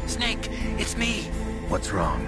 Snake, it's me. What's wrong?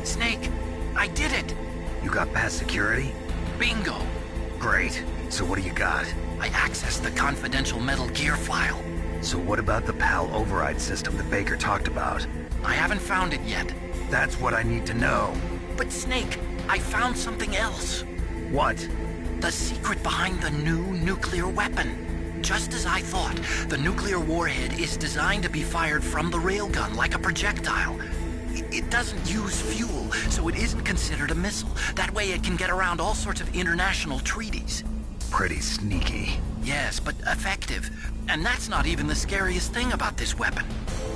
Snake, I did it! You got past security? Bingo! Great. So what do you got? I accessed the confidential Metal Gear file. So what about the PAL override system that Baker talked about? I haven't found it yet. That's what I need to know. But Snake, I found something else. What? The secret behind the new nuclear weapon. Just as I thought, the nuclear warhead is designed to be fired from the railgun like a projectile. It doesn't use fuel, so it isn't considered a missile. That way it can get around all sorts of international treaties. Pretty sneaky. Yes, but effective. And that's not even the scariest thing about this weapon.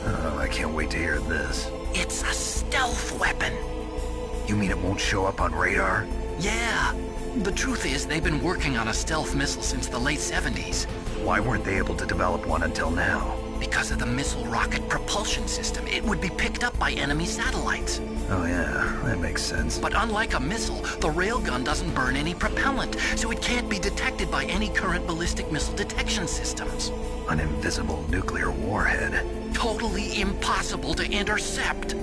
Oh, I can't wait to hear this. It's a stealth weapon. You mean it won't show up on radar? Yeah. The truth is, they've been working on a stealth missile since the late 70s. Why weren't they able to develop one until now? Because of the missile rocket propulsion system, it would be picked up by enemy satellites. Oh yeah, that makes sense. But unlike a missile, the railgun doesn't burn any propellant, so it can't be detected by any current ballistic missile detection systems. An invisible nuclear warhead. Totally impossible to intercept.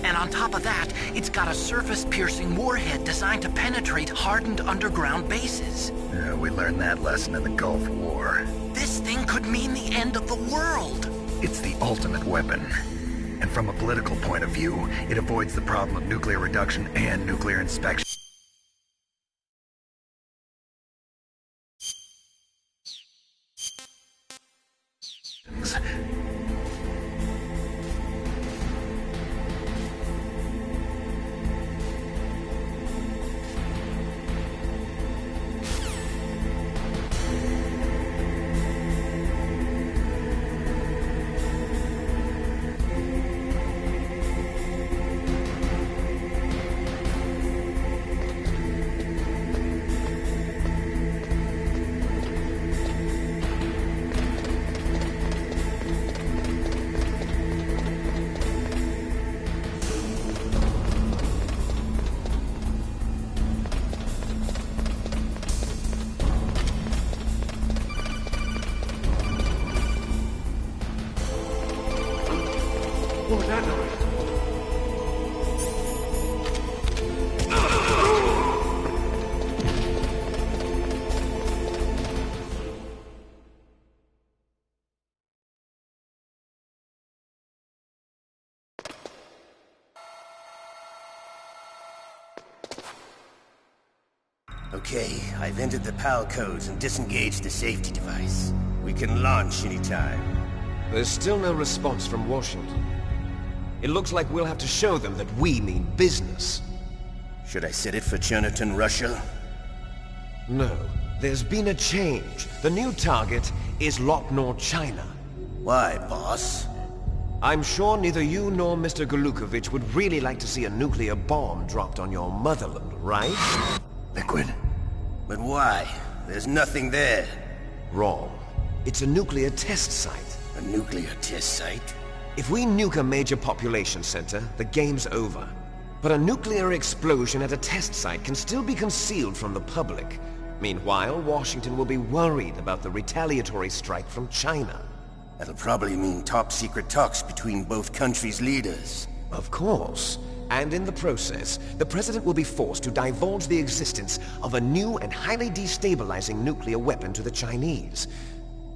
And on top of that, it's got a surface-piercing warhead designed to penetrate hardened underground bases. Yeah, we learned that lesson in the Gulf War. This thing could mean the end of the world. It's the ultimate weapon. And from a political point of view, it avoids the problem of nuclear reduction and nuclear inspection. What was that noise? Okay, I've entered the PAL codes and disengaged the safety device. We can launch anytime. There's still no response from Washington. It looks like we'll have to show them that we mean business. Should I set it for Chernobyl, Russia? No, there's been a change. The new target is Lopnor, China. Why, boss? I'm sure neither you nor Mr. Golukovich would really like to see a nuclear bomb dropped on your motherland, right? Liquid. But why? There's nothing there. Wrong. It's a nuclear test site. A nuclear test site? If we nuke a major population center, the game's over. But a nuclear explosion at a test site can still be concealed from the public. Meanwhile, Washington will be worried about the retaliatory strike from China. That'll probably mean top-secret talks between both countries' leaders. Of course. And in the process, the President will be forced to divulge the existence of a new and highly destabilizing nuclear weapon to the Chinese.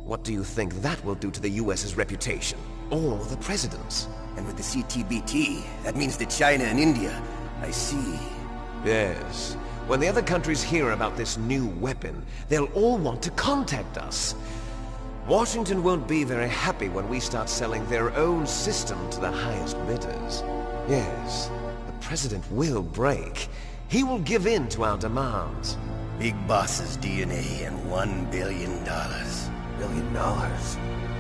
What do you think that will do to the US's reputation? Or the President's? And with the CTBT, that means that China and India... I see. Yes. When the other countries hear about this new weapon, they'll all want to contact us. Washington won't be very happy when we start selling their own system to the highest bidders. Yes, the President will break. He will give in to our demands. Big Boss's DNA and $1 billion. $1 billion?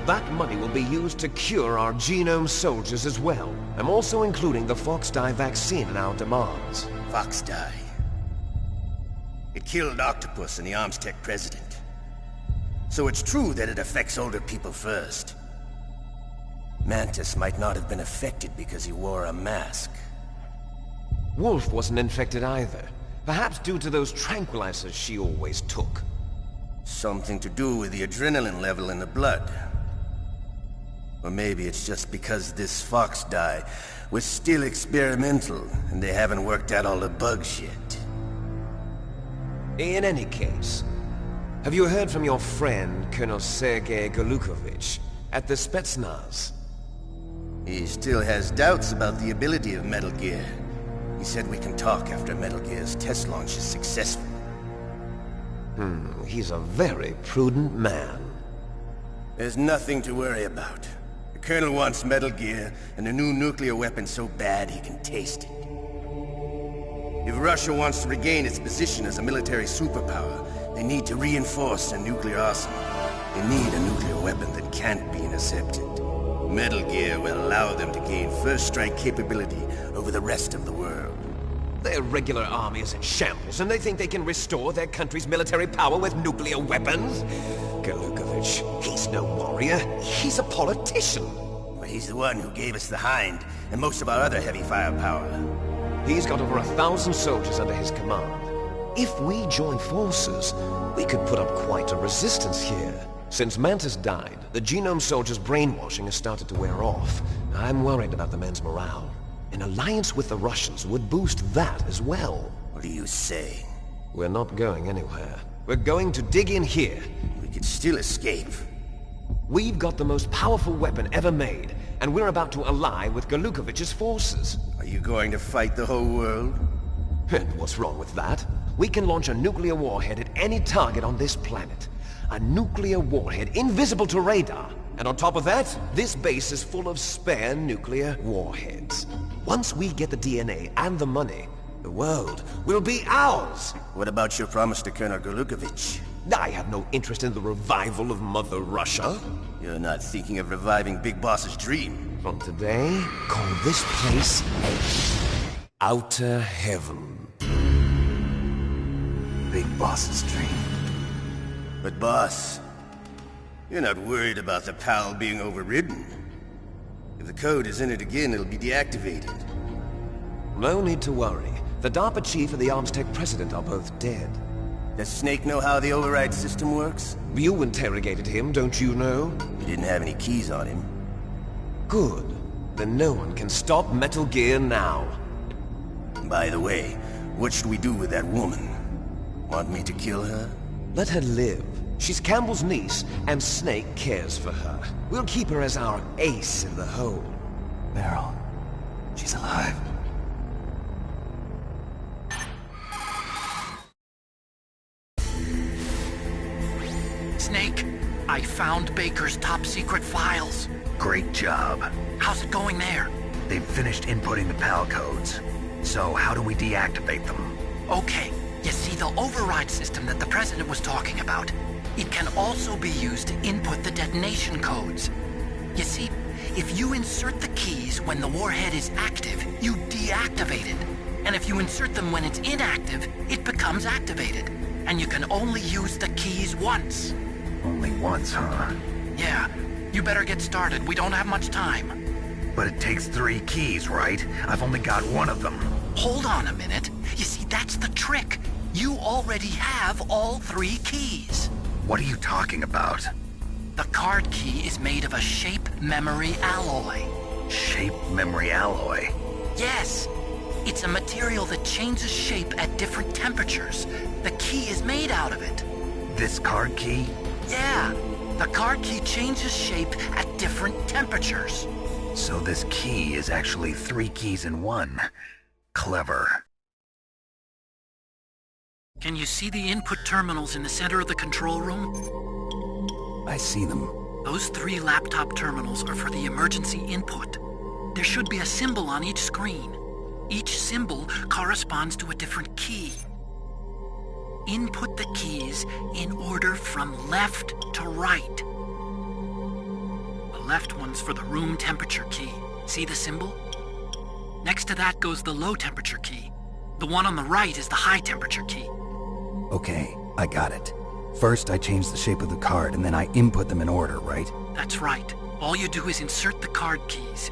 That money will be used to cure our genome soldiers as well. I'm also including the Fox-Die vaccine in our demands. Fox-Die. It killed Octopus and the Armstech president. So it's true that it affects older people first. Mantis might not have been affected because he wore a mask. Wolf wasn't infected either. Perhaps due to those tranquilizers she always took. Something to do with the adrenaline level in the blood. Or maybe it's just because this Fox-Die was still experimental, and they haven't worked out all the bugs yet. In any case, have you heard from your friend, Colonel Sergei Golukovich, at the Spetsnaz? He still has doubts about the ability of Metal Gear. He said we can talk after Metal Gear's test launch is successful. He's a very prudent man. There's nothing to worry about. The Colonel wants Metal Gear and a new nuclear weapon so bad he can taste it. If Russia wants to regain its position as a military superpower, they need to reinforce their nuclear arsenal. They need a nuclear weapon that can't be intercepted. Metal Gear will allow them to gain first strike capability over the rest of the world. Their regular army is in shambles, and they think they can restore their country's military power with nuclear weapons? Golukovich, he's no warrior. He's a politician. Well, he's the one who gave us the Hind and most of our other heavy firepower. He's got over 1,000 soldiers under his command. If we join forces, we could put up quite a resistance here. Since Mantis died, the genome soldiers' brainwashing has started to wear off. I'm worried about the men's morale. An alliance with the Russians would boost that as well. What are you saying? We're not going anywhere. We're going to dig in here. We could still escape. We've got the most powerful weapon ever made, and we're about to ally with Golukovich's forces. Are you going to fight the whole world? And what's wrong with that? We can launch a nuclear warhead at any target on this planet. A nuclear warhead invisible to radar. And on top of that, this base is full of spare nuclear warheads. Once we get the DNA and the money, the world will be ours! What about your promise to Colonel Golukovich? I have no interest in the revival of Mother Russia. You're not thinking of reviving Big Boss's dream. From today, call this place Outer Heaven. Big Boss's dream. But boss, you're not worried about the PAL being overridden. If the code is entered again, it'll be deactivated. No need to worry. The DARPA chief and the Armstech president are both dead. Does Snake know how the override system works? You interrogated him, don't you know? He didn't have any keys on him. Good. Then no one can stop Metal Gear now. By the way, what should we do with that woman? Want me to kill her? Let her live. She's Campbell's niece, and Snake cares for her. We'll keep her as our ace in the hole. Meryl, she's alive. Snake, I found Baker's top-secret files. Great job. How's it going there? They've finished inputting the PAL codes. So how do we deactivate them? Okay, you see the override system that the President was talking about? It can also be used to input the detonation codes. You see, if you insert the keys when the warhead is active, you deactivate it. And if you insert them when it's inactive, it becomes activated. And you can only use the keys once. Only once, huh? Yeah, you better get started. We don't have much time. But it takes 3 keys, right? I've only got 1 of them. Hold on a minute. You see, that's the trick. You already have all 3 keys. What are you talking about? The card key is made of a shape memory alloy. Shape memory alloy? Yes. It's a material that changes shape at different temperatures. The key is made out of it. This card key? Yeah. The card key changes shape at different temperatures. So this key is actually 3 keys in one. Clever. Can you see the input terminals in the center of the control room? I see them. Those 3 laptop terminals are for the emergency input. There should be a symbol on each screen. Each symbol corresponds to a different key. Input the keys in order from left to right. The left one's for the room temperature key. See the symbol? Next to that goes the low temperature key. The one on the right is the high temperature key. Okay, I got it. First, I change the shape of the card, and then I input them in order, right? That's right. All you do is insert the card keys.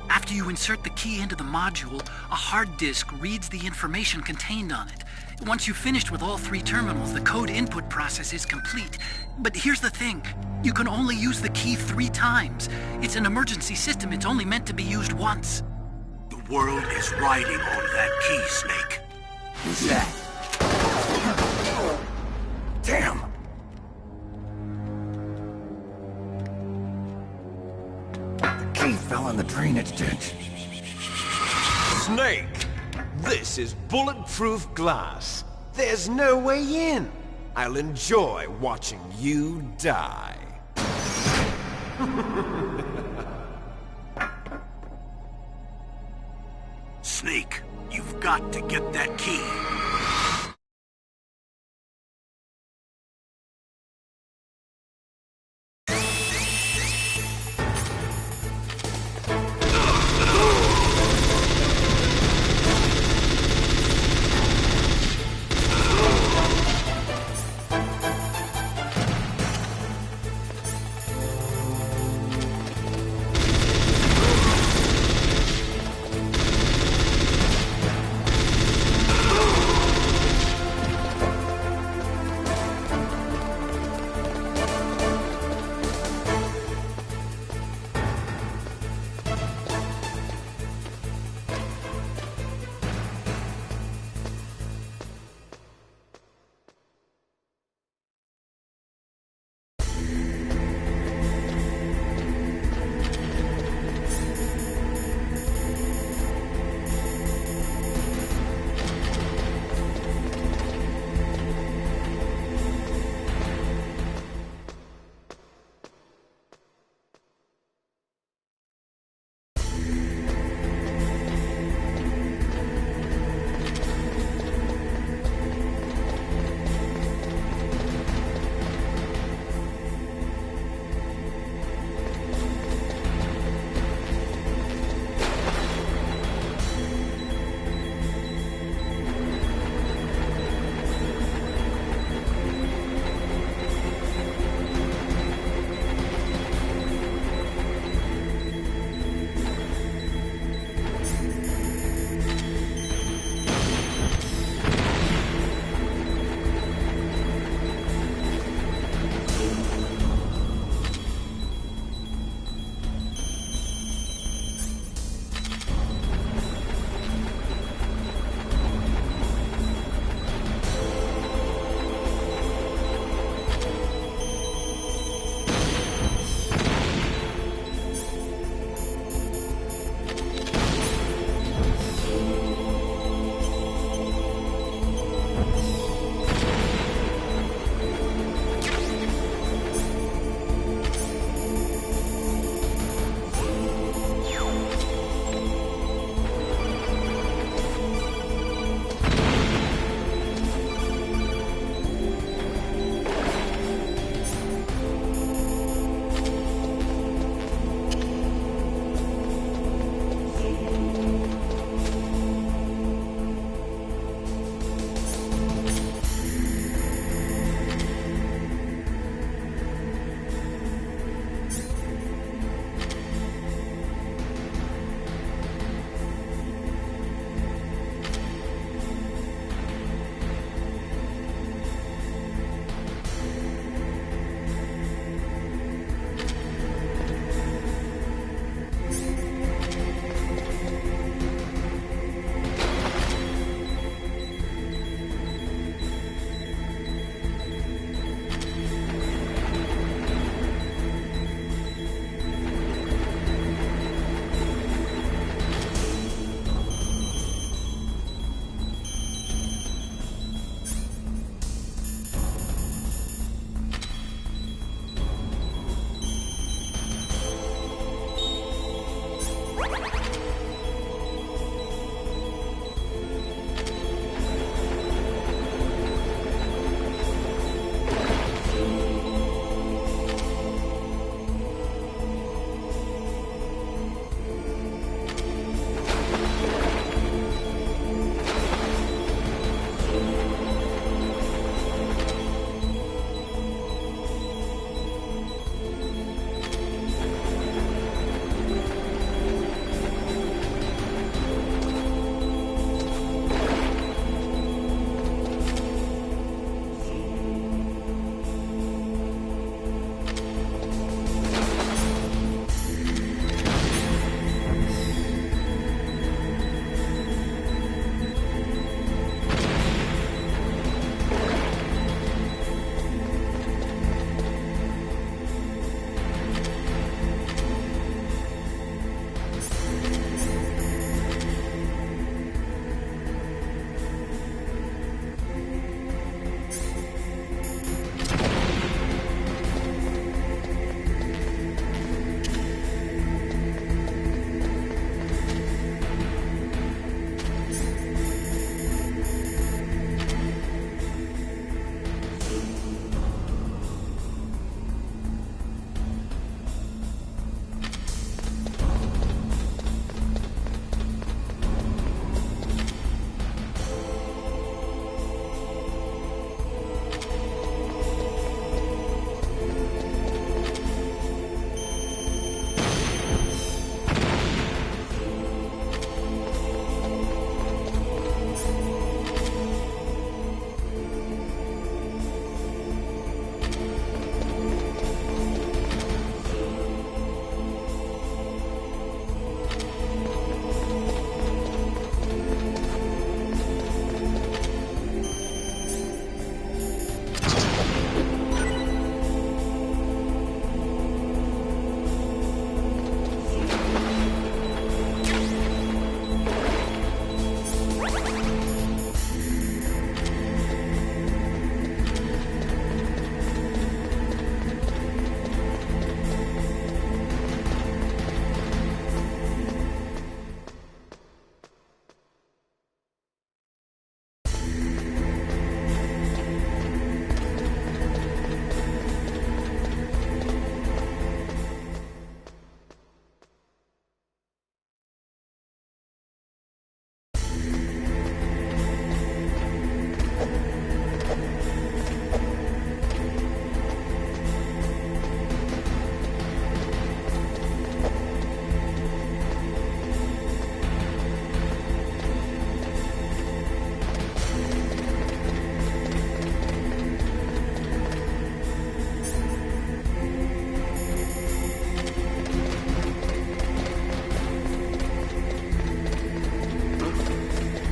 After you insert the key into the module, a hard disk reads the information contained on it. Once you've finished with all 3 terminals, the code input process is complete. But here's the thing. You can only use the key 3 times. It's an emergency system. It's only meant to be used once. The world is riding on that key, Snake. Who's that? Damn! The key fell in the drainage ditch. Snake! This is bulletproof glass. There's no way in. I'll enjoy watching you die. Snake, you've got to get that key.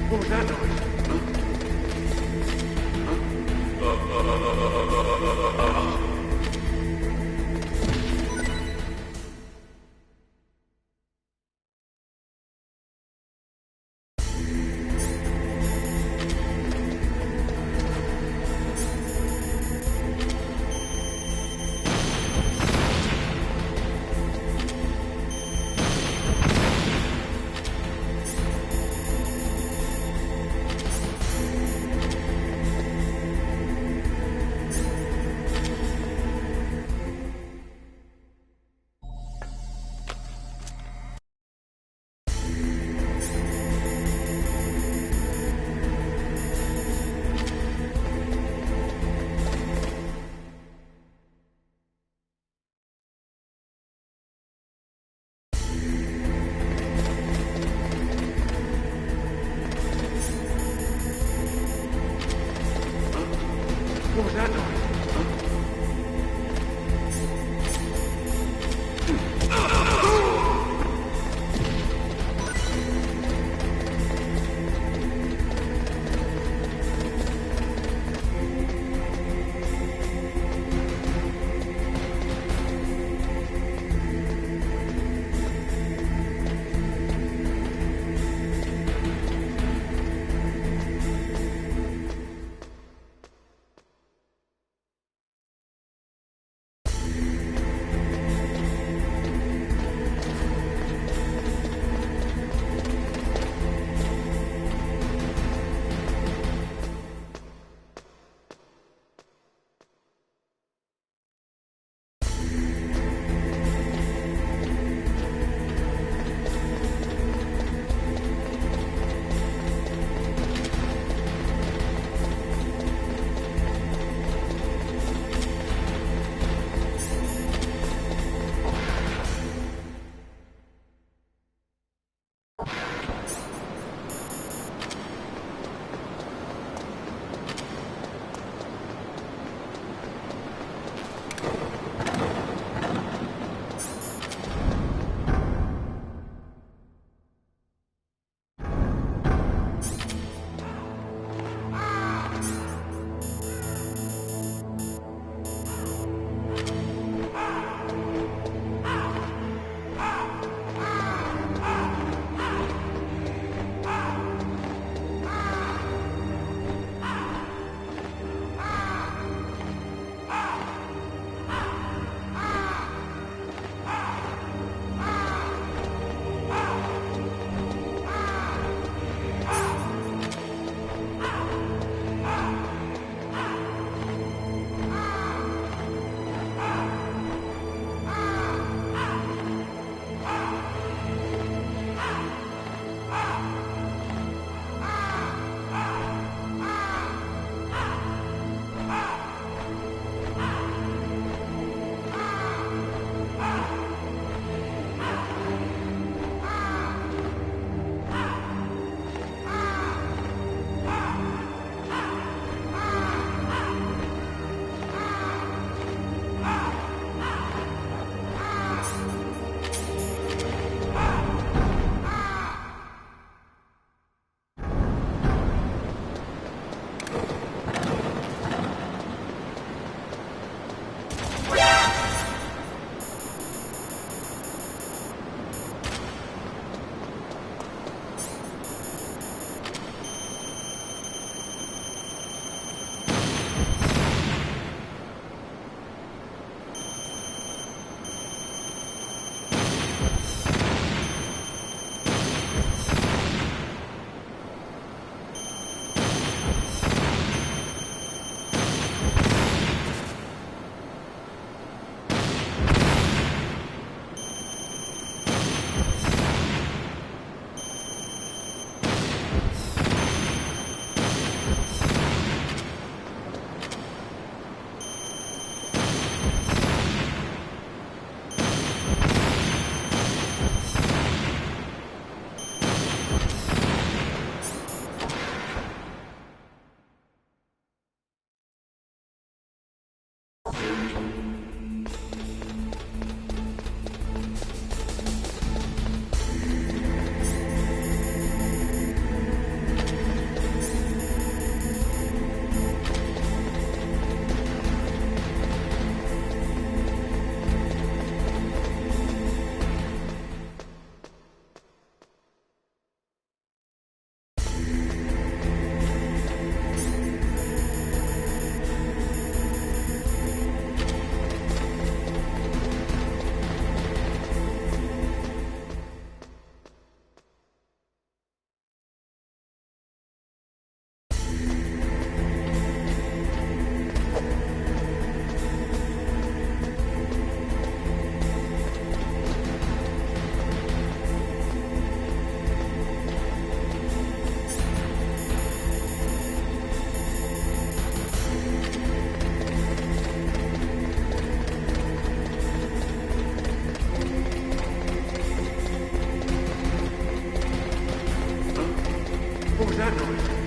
What was that noise? What was that noise?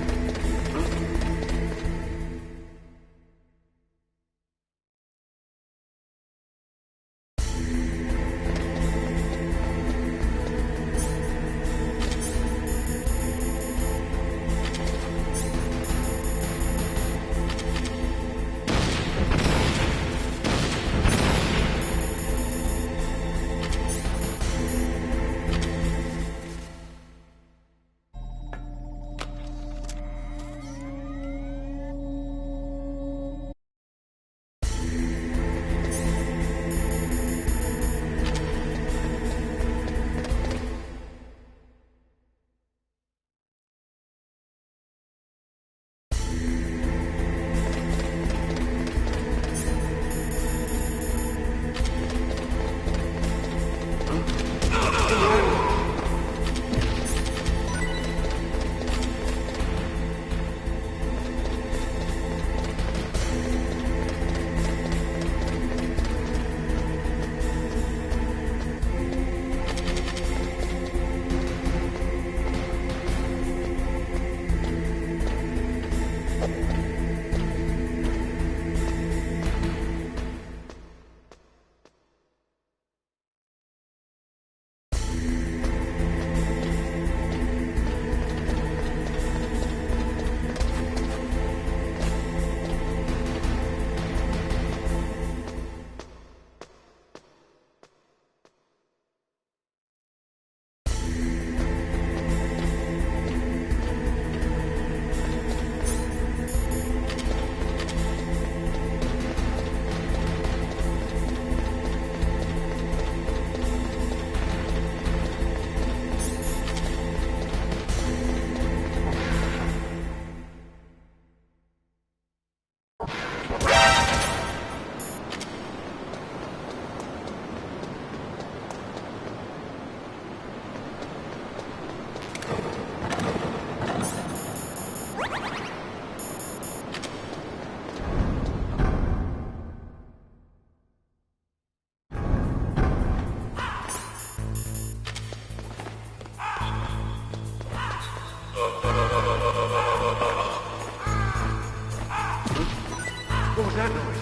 What was that noise?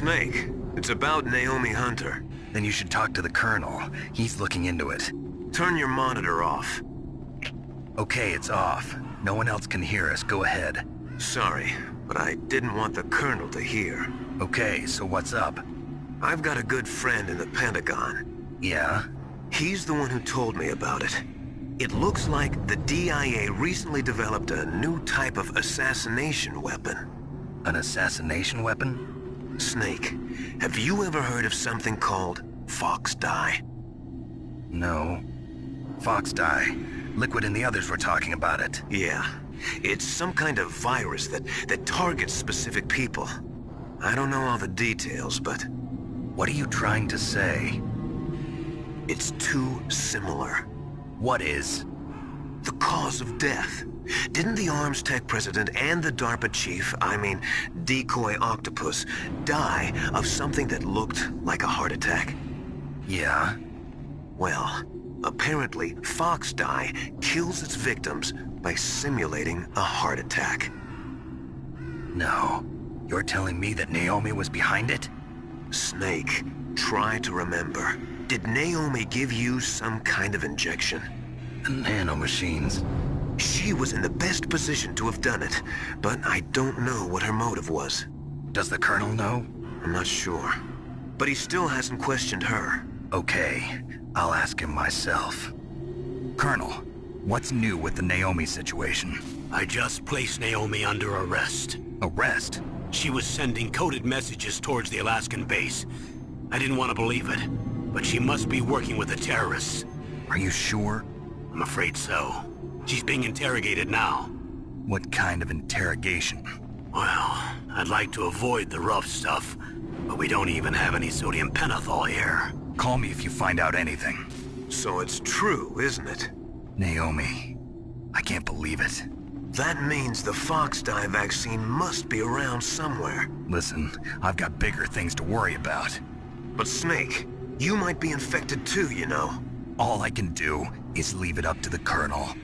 Snake, it's about Naomi Hunter. Then you should talk to the Colonel. He's looking into it. Turn your monitor off. Okay, it's off. No one else can hear us. Go ahead. Sorry, but I didn't want the Colonel to hear. Okay, so what's up? I've got a good friend in the Pentagon. Yeah? He's the one who told me about it. It looks like the DIA recently developed a new type of assassination weapon. An assassination weapon? Snake, have you ever heard of something called Fox Dye? No. Fox dye. Liquid and the others were talking about it. Yeah. It's some kind of virus that targets specific people. I don't know all the details, but... What are you trying to say? It's too similar. What is? The cause of death. Didn't the Arms Tech president and the DARPA chief, I mean, Decoy Octopus, die of something that looked like a heart attack? Yeah? Well, apparently Fox Dye kills its victims by simulating a heart attack. No. You're telling me that Naomi was behind it? Snake, try to remember. Did Naomi give you some kind of injection? The nanomachines. She was in the best position to have done it, but I don't know what her motive was. Does the Colonel know? I'm not sure. But he still hasn't questioned her. Okay, I'll ask him myself. Colonel, what's new with the Naomi situation? I just placed Naomi under arrest. Arrest? She was sending coded messages towards the Alaskan base. I didn't want to believe it, but she must be working with the terrorists. Are you sure? I'm afraid so. She's being interrogated now. What kind of interrogation? Well, I'd like to avoid the rough stuff, but we don't even have any sodium pentothal here. Call me if you find out anything. So it's true, isn't it? Naomi, I can't believe it. That means the Fox-Die vaccine must be around somewhere. Listen, I've got bigger things to worry about. But Snake, you might be infected too, you know. All I can do is leave it up to the Colonel.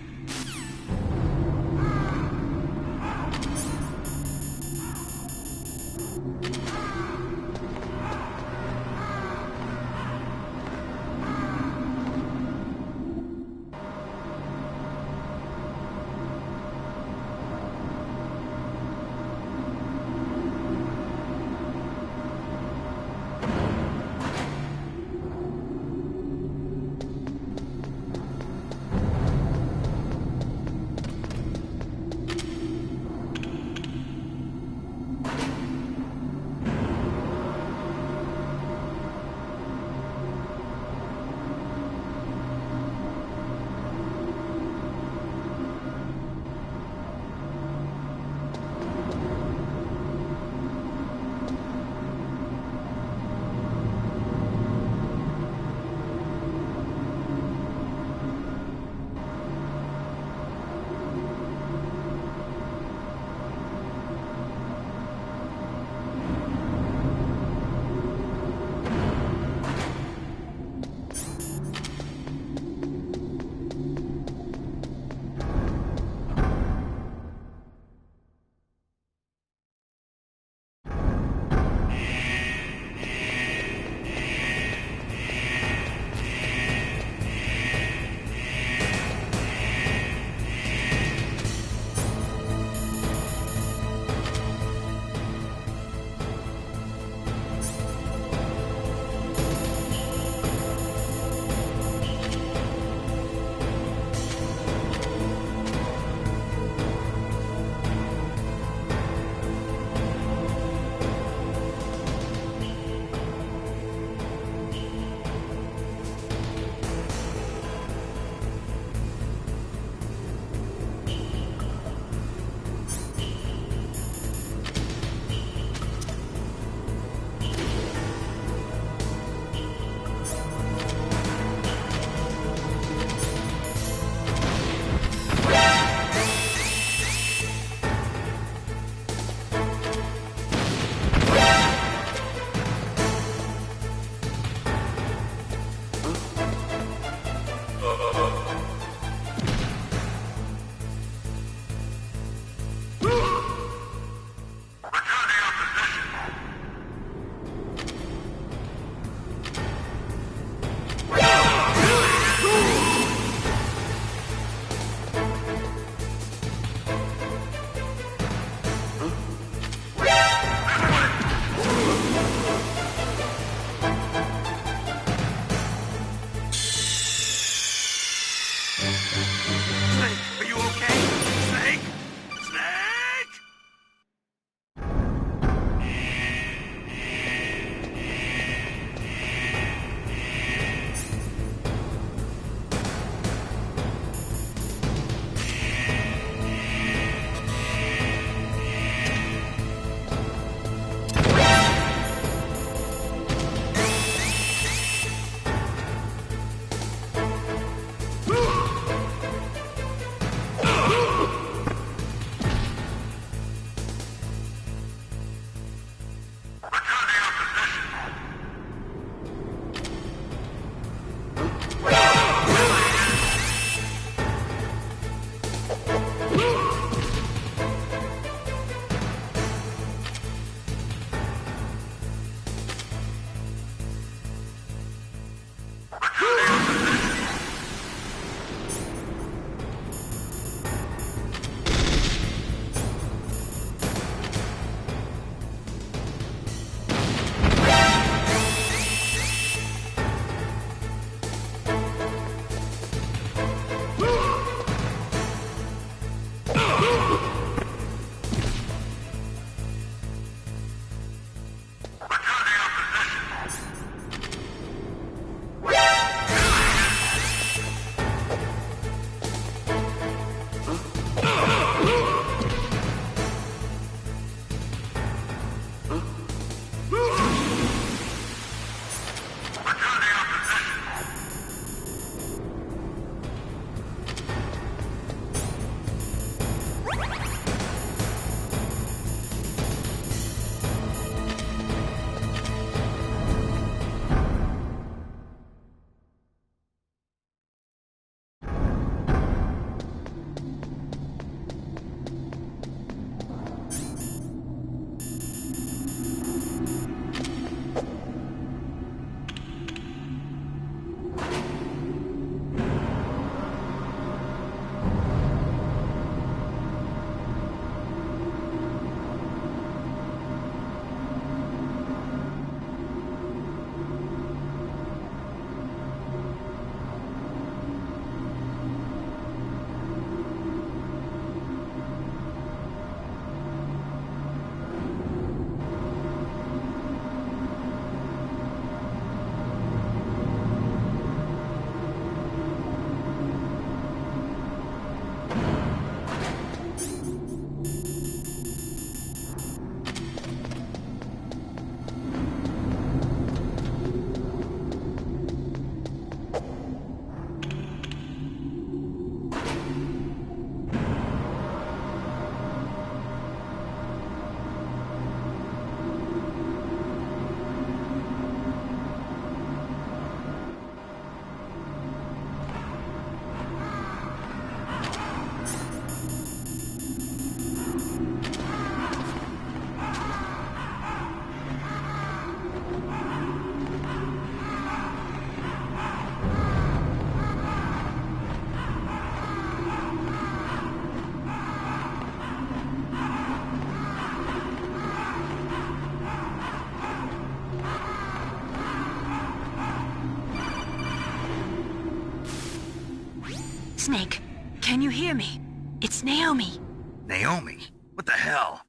Snake, can you hear me? It's Naomi. Naomi? What the hell?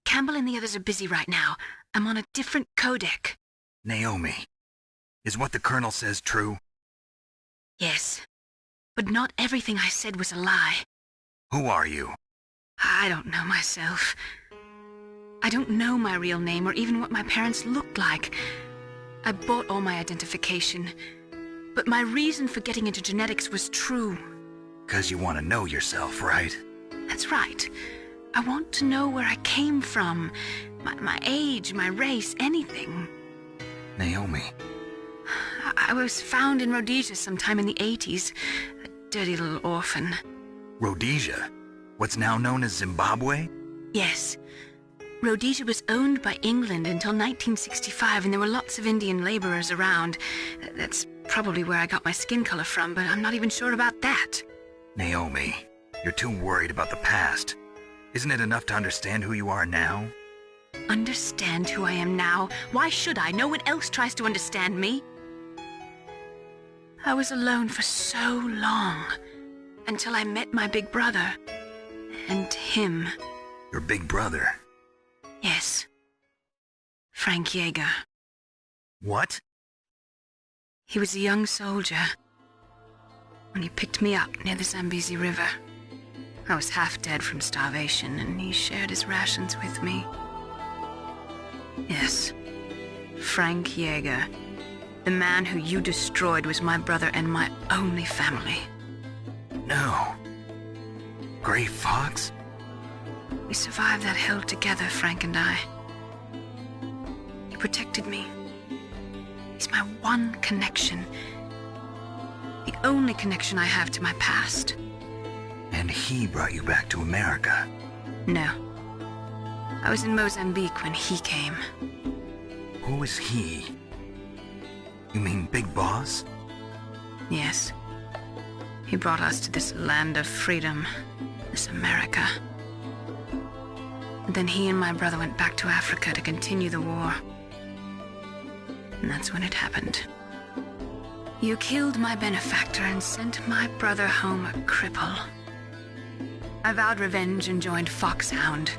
Campbell and the others are busy right now. I'm on a different codec. Naomi, is what the Colonel says true? Yes. But not everything I said was a lie. Who are you? I don't know myself. I don't know my real name or even what my parents looked like. I bought all my identification. But my reason for getting into genetics was true. 'Cause you want to know yourself, right? That's right. I want to know where I came from. My age, my race, anything. Naomi. I was found in Rhodesia sometime in the 80s. A dirty little orphan. Rhodesia? What's now known as Zimbabwe? Yes. Rhodesia was owned by England until 1965, and there were lots of Indian laborers around. That's probably where I got my skin color from, but I'm not even sure about that. Naomi, you're too worried about the past. Isn't it enough to understand who you are now? Understand who I am now? Why should I? No one else tries to understand me. I was alone for so long, until I met my big brother. And him. Your big brother? Yes. Frank Yeager. What? He was a young soldier when he picked me up near the Zambezi River. I was half dead from starvation, and he shared his rations with me. Yes, Frank Yeager. The man who you destroyed was my brother and my only family. No. Gray Fox? We survived that hell together, Frank and I. He protected me. He's my one connection. The only connection I have to my past. And he brought you back to America? No. I was in Mozambique when he came. Who is he? You mean Big Boss? Yes. He brought us to this land of freedom, this America. And then he and my brother went back to Africa to continue the war. And that's when it happened. You killed my benefactor and sent my brother home a cripple. I vowed revenge and joined Foxhound.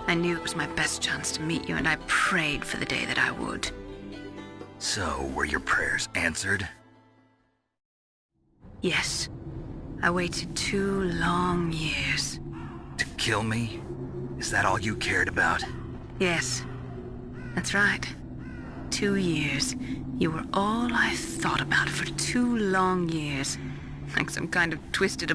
I knew it was my best chance to meet you, and I prayed for the day that I would. So, were your prayers answered? Yes. I waited 2 long years. To kill me? Is that all you cared about? Yes. That's right. 2 years. You were all I thought about for 2 long years. Like some kind of twisted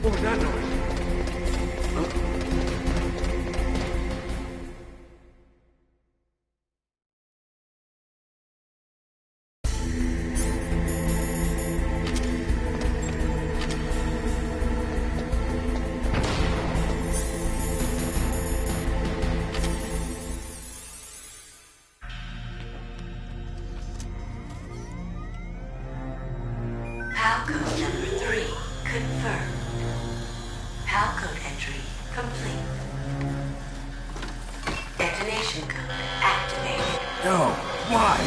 What was that noise? PAL code number 3 confirmed. PAL code entry complete. Detonation code activated. No, why?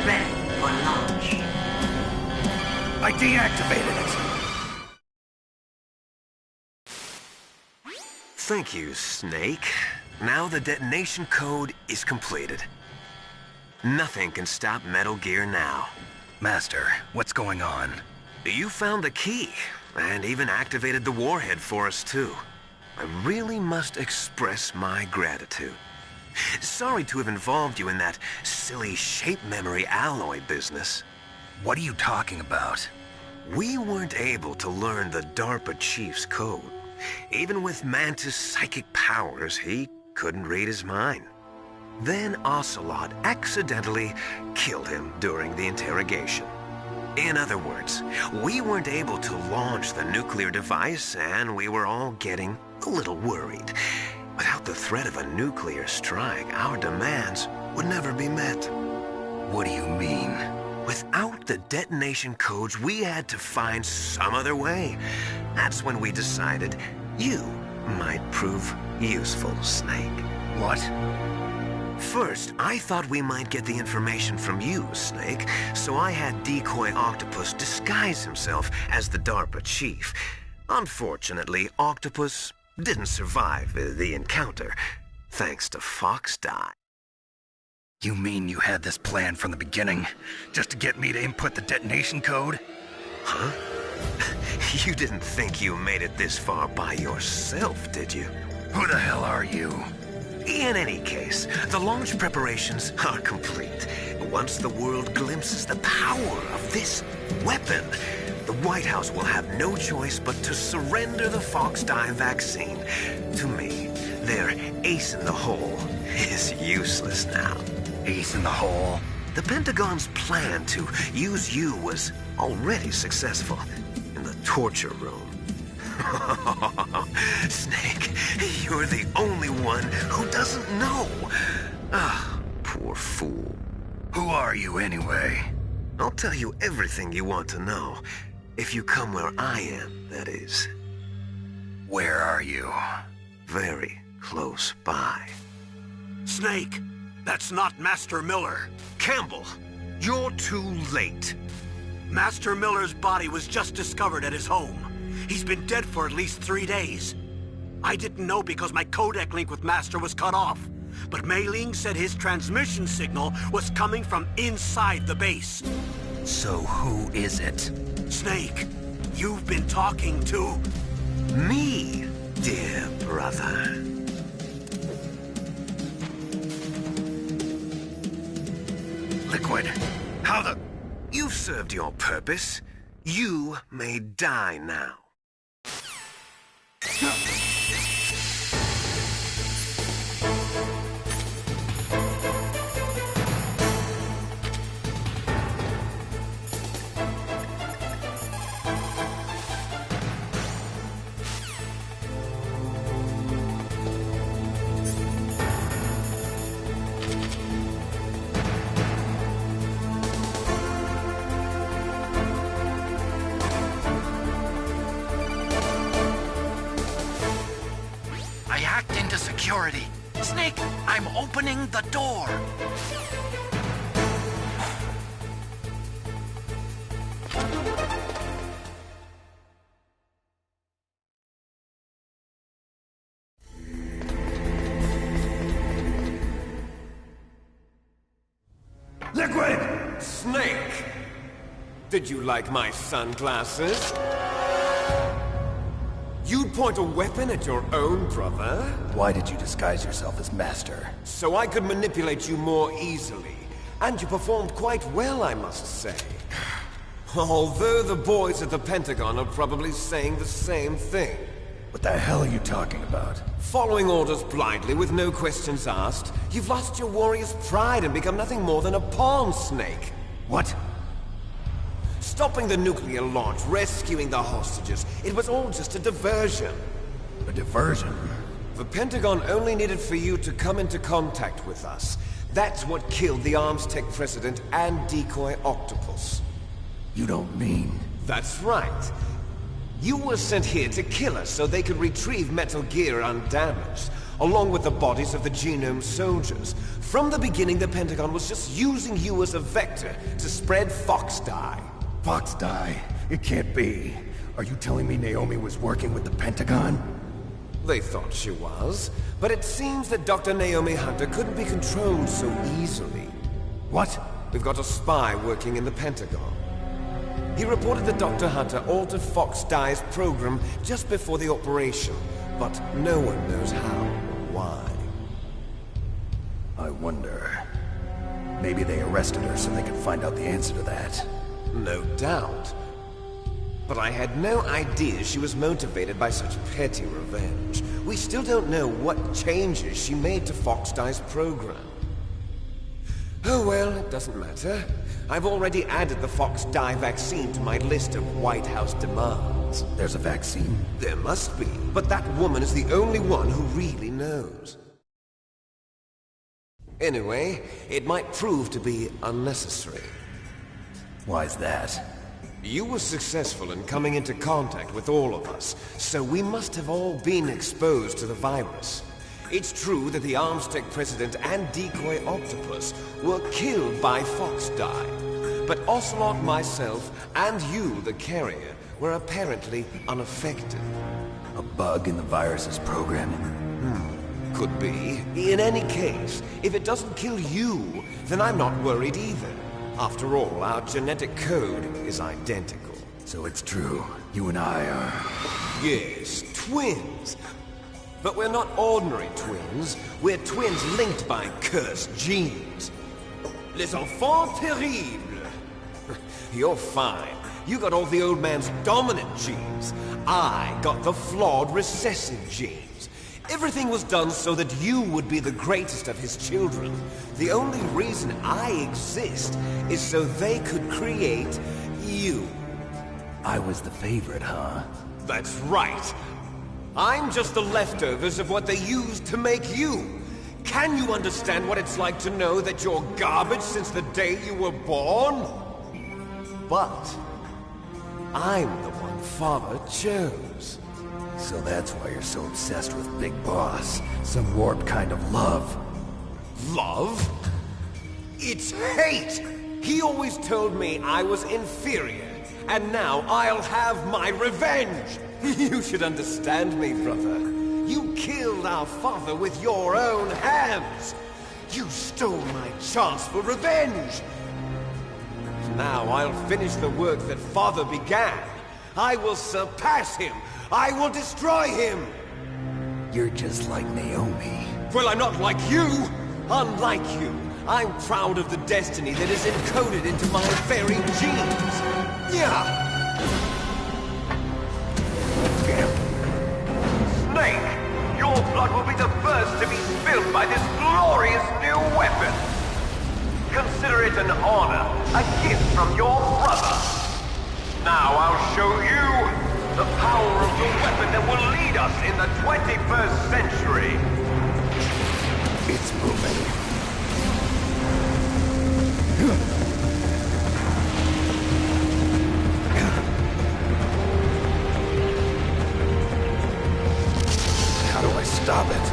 Ready for launch. I deactivated it. Thank you, Snake. Now the detonation code is completed. Nothing can stop Metal Gear now. Master, what's going on? You found the key, and even activated the warhead for us, too. I really must express my gratitude. Sorry to have involved you in that silly shape memory alloy business. What are you talking about? We weren't able to learn the DARPA chief's code. Even with Mantis' psychic powers, he couldn't read his mind. Then Ocelot accidentally killed him during the interrogation. In other words, we weren't able to launch the nuclear device, and we were all getting a little worried. Without the threat of a nuclear strike, our demands would never be met. What do you mean? Without the detonation codes, we had to find some other way. That's when we decided you might prove useful, Snake. What? First, I thought we might get the information from you, Snake, so I had Decoy Octopus disguise himself as the DARPA chief. Unfortunately, Octopus didn't survive the encounter, thanks to Fox Die. You mean you had this plan from the beginning, just to get me to input the detonation code? Huh? You didn't think you made it this far by yourself, did you? Who the hell are you? In any case, the launch preparations are complete. Once the world glimpses the power of this weapon, the White House will have no choice but to surrender the Fox Die vaccine. To me, their ace in the hole is useless now. Ace in the hole? The Pentagon's plan to use you was already successful in the torture room. Snake, you're the only one who doesn't know. Ah, poor fool. Who are you anyway? I'll tell you everything you want to know. If you come where I am, that is. Where are you? Very close by. Snake, that's not Master Miller. Campbell, you're too late. Master Miller's body was just discovered at his home. He's been dead for at least 3 days. I didn't know because my codec link with Master was cut off. But Mei Ling said his transmission signal was coming from inside the base. So who is it? Snake, you've been talking to... Me, dear brother. Liquid, how the... You've served your purpose. You may die now. I hacked into security. Snake, I'm opening the door. Liquid! Snake! Did you like my sunglasses? You'd point a weapon at your own brother? Why did you disguise yourself as Master? So I could manipulate you more easily. And you performed quite well, I must say. Although the boys at the Pentagon are probably saying the same thing. What the hell are you talking about? Following orders blindly with no questions asked, you've lost your warrior's pride and become nothing more than a pawn snake. What? Stopping the nuclear launch, rescuing the hostages, it was all just a diversion. A diversion? The Pentagon only needed for you to come into contact with us. That's what killed the Arms Tech president and decoy octopus. You don't mean... That's right. You were sent here to kill us so they could retrieve Metal Gear undamaged, along with the bodies of the Genome soldiers. From the beginning, the Pentagon was just using you as a vector to spread Fox dye. Fox dye? It can't be. Are you telling me Naomi was working with the Pentagon? They thought she was, but it seems that Dr. Naomi Hunter couldn't be controlled so easily. What? We've got a spy working in the Pentagon. He reported that Dr. Hunter altered Fox Dye's program just before the operation, but no one knows how or why. I wonder... Maybe they arrested her so they could find out the answer to that. No doubt. But I had no idea she was motivated by such petty revenge. We still don't know what changes she made to Fox Dye's program. Oh well, it doesn't matter. I've already added the Fox Dye vaccine to my list of White House demands. There's a vaccine? There must be, but that woman is the only one who really knows. Anyway, it might prove to be unnecessary. Why's that? You were successful in coming into contact with all of us, so we must have all been exposed to the virus. It's true that the Arms Tech president and decoy octopus were killed by Fox Dye, but Ocelot, myself, and you, the carrier, were apparently unaffected. A bug in the virus's programming? Could be. In any case, if it doesn't kill you, then I'm not worried either. After all, our genetic code is identical. So it's true. You and I are... Yes, twins. But we're not ordinary twins. We're twins linked by cursed genes. Les enfants terribles. You're fine. You got all the old man's dominant genes. I got the flawed recessive genes. Everything was done so that you would be the greatest of his children. The only reason I exist is so they could create you. I was the favorite, huh? That's right. I'm just the leftovers of what they used to make you. Can you understand what it's like to know that you're garbage since the day you were born? But I'm the one Father chose. So that's why you're so obsessed with Big Boss. Some warped kind of love. Love? It's hate! He always told me I was inferior, and now I'll have my revenge! You should understand me, brother. You killed our father with your own hands! You stole my chance for revenge! Now I'll finish the work that Father began. I will surpass him! I will destroy him! You're just like Naomi. Well, I'm not like you! Unlike you, I'm proud of the destiny that is encoded into my very genes! Yeah! Snake! Your blood will be the first to be spilled by this glorious new weapon! Consider it an honor, a gift from your brother! Now I'll show you the power of the weapon that will lead us in the 21st century! It's moving. How do I stop it?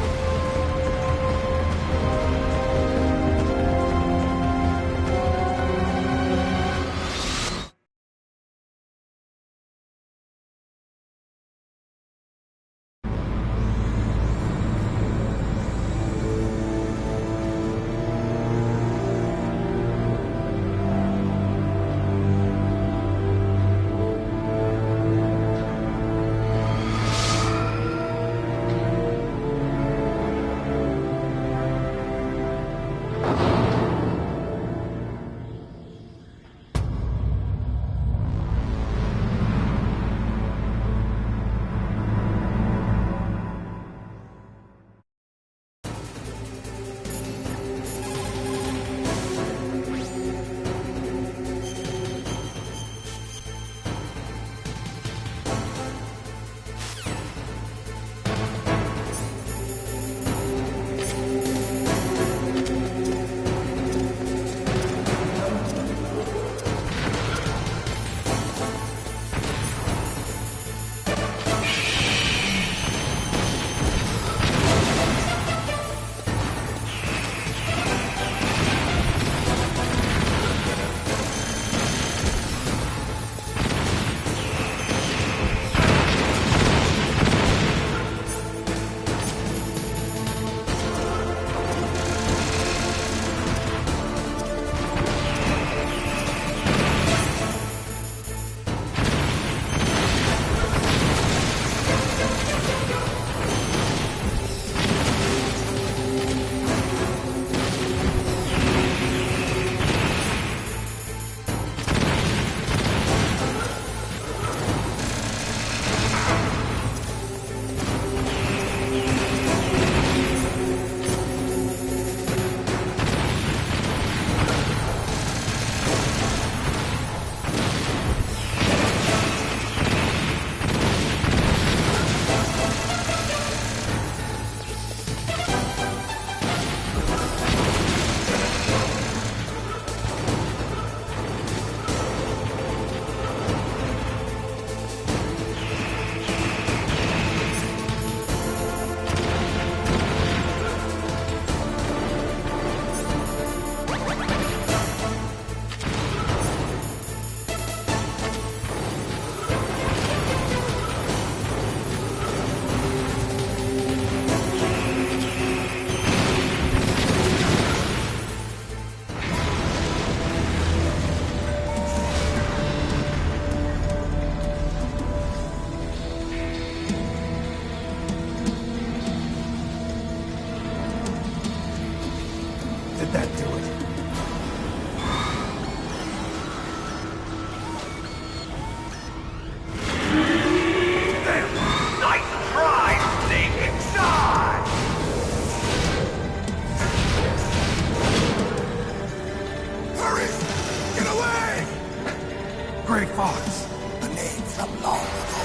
Gray Fox. A name from long ago.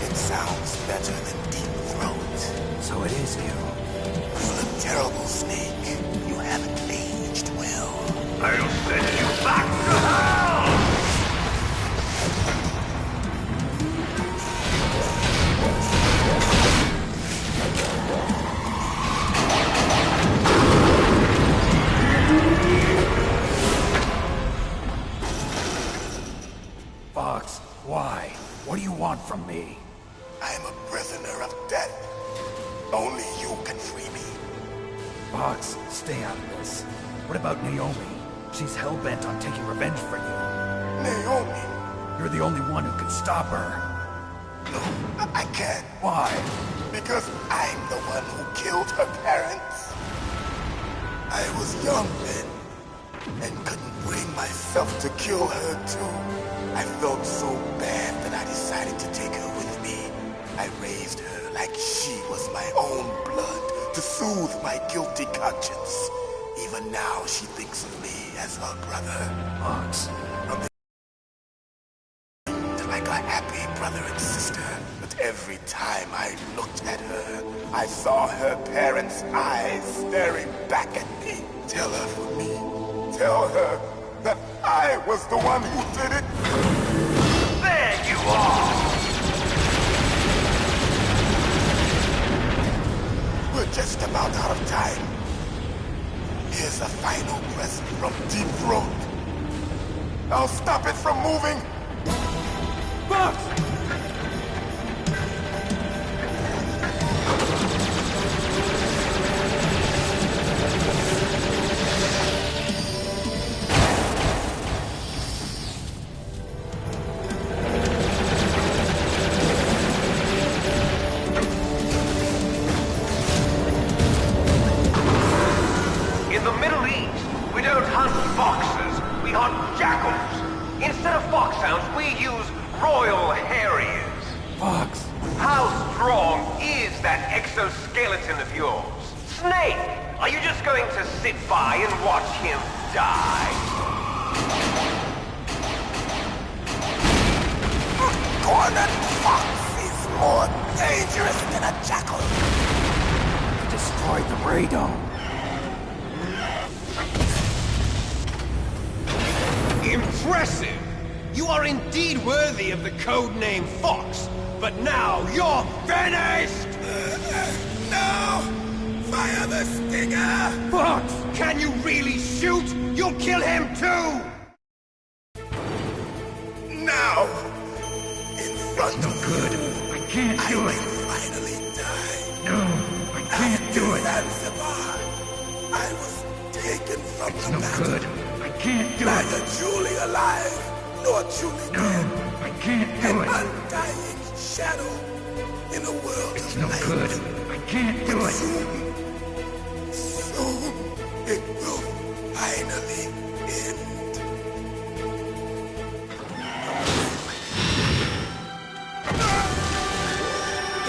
It sounds better than Deep Throat. So it is you. You look terrible, Snake. You haven't aged well. I'll send you back to hell! Fox, why? What do you want from me? I'm a prisoner of death. Only you can free me. Fox, stay out of this. What about Naomi? She's hell-bent on taking revenge for you. Naomi? You're the only one who can stop her. No, I can't. Why? Because I'm the one who killed her parents. I was young then, and couldn't bring myself to kill her too. I felt so bad that I decided to take her with me. I raised her like she was my own blood to soothe my guilty conscience. Even now, she thinks of me as her brother. Fox. From the like a happy brother and sister. But every time I looked at her, I saw her parents' eyes staring back at me. Tell her for me. Tell her that I was the one who did it. There you are! We're just about out of time. Here's a final present from Deep Throat. I'll stop it from moving. Fox! In the Middle East, we don't hunt foxes, we hunt jackals. Instead of foxhounds, we use royal harriers. Fox! How strong is that exoskeleton of yours? Snake, are you just going to sit by and watch him die? Cornered fox is more dangerous than a jackal. Destroyed the radome. Impressive! You are indeed worthy of the codename Fox, but now you're finished! No! Fire the stinger! Fox! Can you really shoot? You'll kill him too! Now! In front of Good. I can't I do will it. finally die. No, I can't do it. Zanzibar, I was taken from the No battle. good. I can't do it. Neither truly alive, nor truly No, dead. I can't An do it. undying shadow in a world It's of no light. good. I can't do it. Soon it will finally end.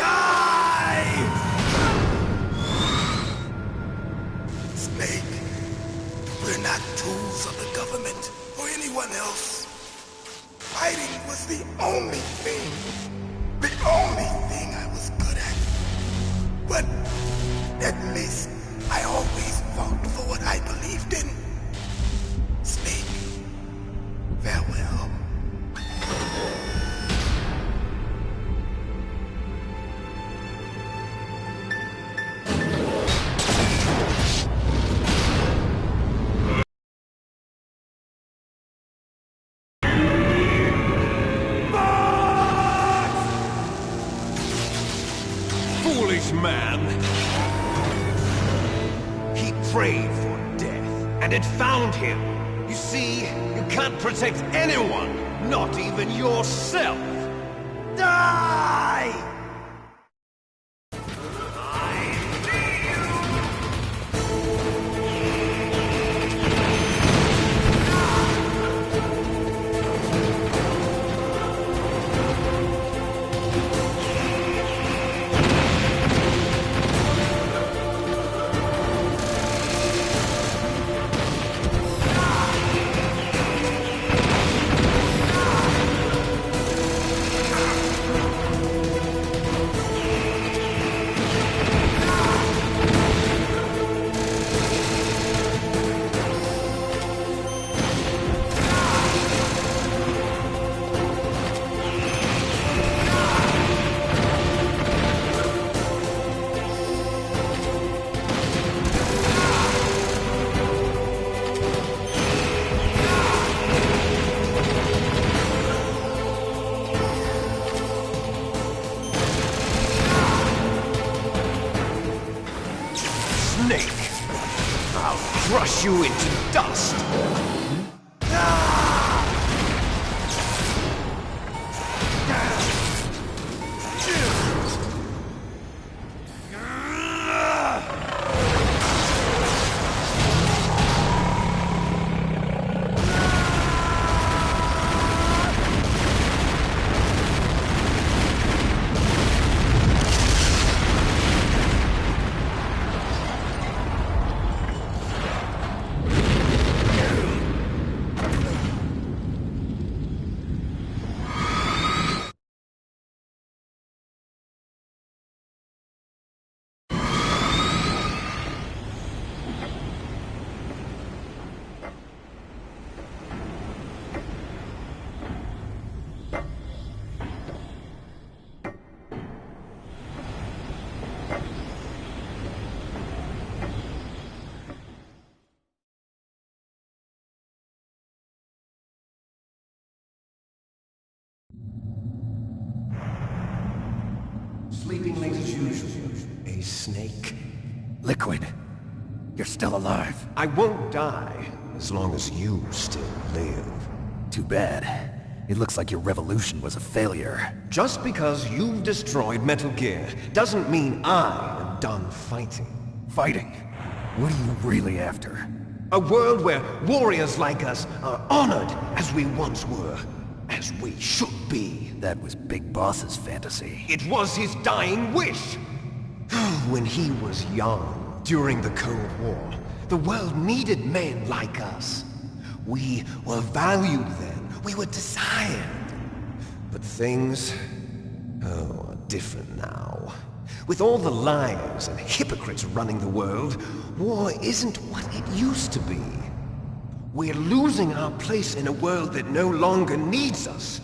Die! Snake, we're not tools of the government or anyone else. Fighting was the only thing I was good at. But at least I always fought for what I believed in. Snake, farewell. Foolish man! He prayed for death, and it found him. You see, you can't protect anyone, not even yourself. Die! crush you into dust! Sleeping late as usual, a snake. Liquid, you're still alive. I won't die, as long as you still live. Too bad. It looks like your revolution was a failure. Just because you've destroyed Metal Gear doesn't mean I am done fighting. Fighting? What are you really after? A world where warriors like us are honored as we once were, as we should be. That was Big Boss's fantasy. It was his dying wish. When he was young, during the Cold War, the world needed men like us. We were valued then. We were desired. But things, are different now. With all the liars and hypocrites running the world, war isn't what it used to be. We're losing our place in a world that no longer needs us.